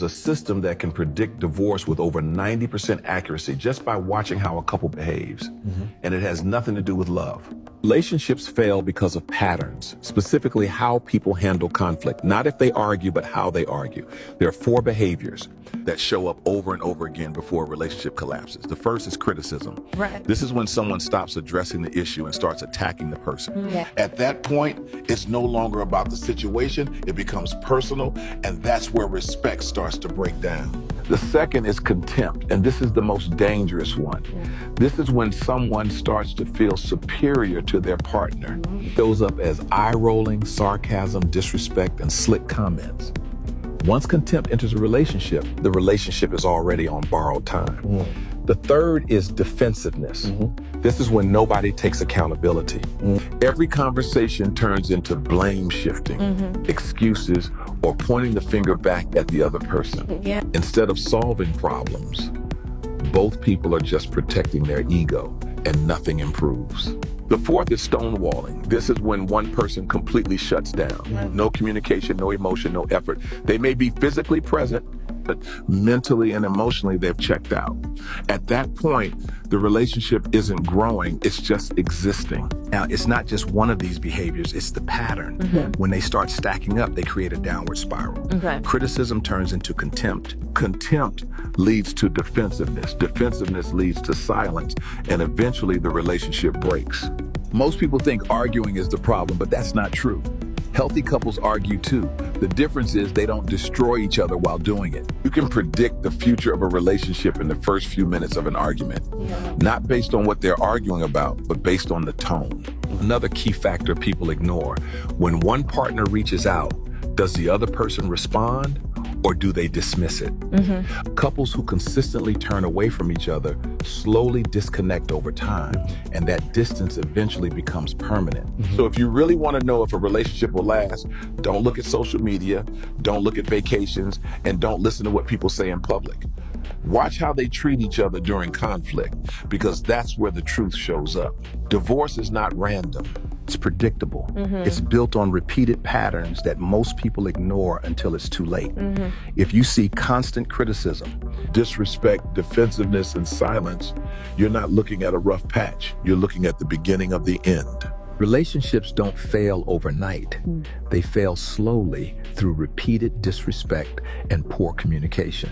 a system that can predict divorce with over 90% accuracy just by watching how a couple behaves. And it has nothing to do with love. Relationships fail because of patterns, specifically how people handle conflict. Not if they argue, but how they argue. There are 4 behaviors that show up over and over again before a relationship collapses. The first is criticism. Right. This is when someone stops addressing the issue and starts attacking the person. Yeah. At that point, it's no longer about the situation, it becomes personal, and that's where respect starts to break down. The second is contempt, and this is the most dangerous one. This is when someone starts to feel superior to their partner. It shows up as eye-rolling, sarcasm, disrespect, and slick comments. Once contempt enters a relationship, the relationship is already on borrowed time. The third is defensiveness. This is when nobody takes accountability. Every conversation turns into blame shifting, excuses, or pointing the finger back at the other person. Yeah. Instead of solving problems, both people are just protecting their ego and nothing improves. The fourth is stonewalling. This is when one person completely shuts down. No communication, no emotion, no effort. They may be physically present, but mentally and emotionally they've checked out. At that point, the relationship isn't growing, it's just existing. Now, it's not just one of these behaviors, it's the pattern. When they start stacking up, they create a downward spiral. Okay. Criticism turns into contempt. Contempt leads to defensiveness. Defensiveness leads to silence, and eventually the relationship breaks. Most people think arguing is the problem, but that's not true. Healthy couples argue too. The difference is they don't destroy each other while doing it. You can predict the future of a relationship in the first few minutes of an argument, not based on what they're arguing about, but based on the tone. Another key factor people ignore: when one partner reaches out, does the other person respond, or do they dismiss it? Couples who consistently turn away from each other slowly disconnect over time, and that distance eventually becomes permanent. So if you really want to know if a relationship will last, don't look at social media, don't look at vacations, and don't listen to what people say in public. Watch how they treat each other during conflict, because that's where the truth shows up. Divorce is not random. It's predictable. It's built on repeated patterns that most people ignore until it's too late. If you see constant criticism, Disrespect, defensiveness, and silence, you're not looking at a rough patch, you're looking at the beginning of the end. relationships don't fail overnight. They fail slowly through repeated disrespect and poor communication.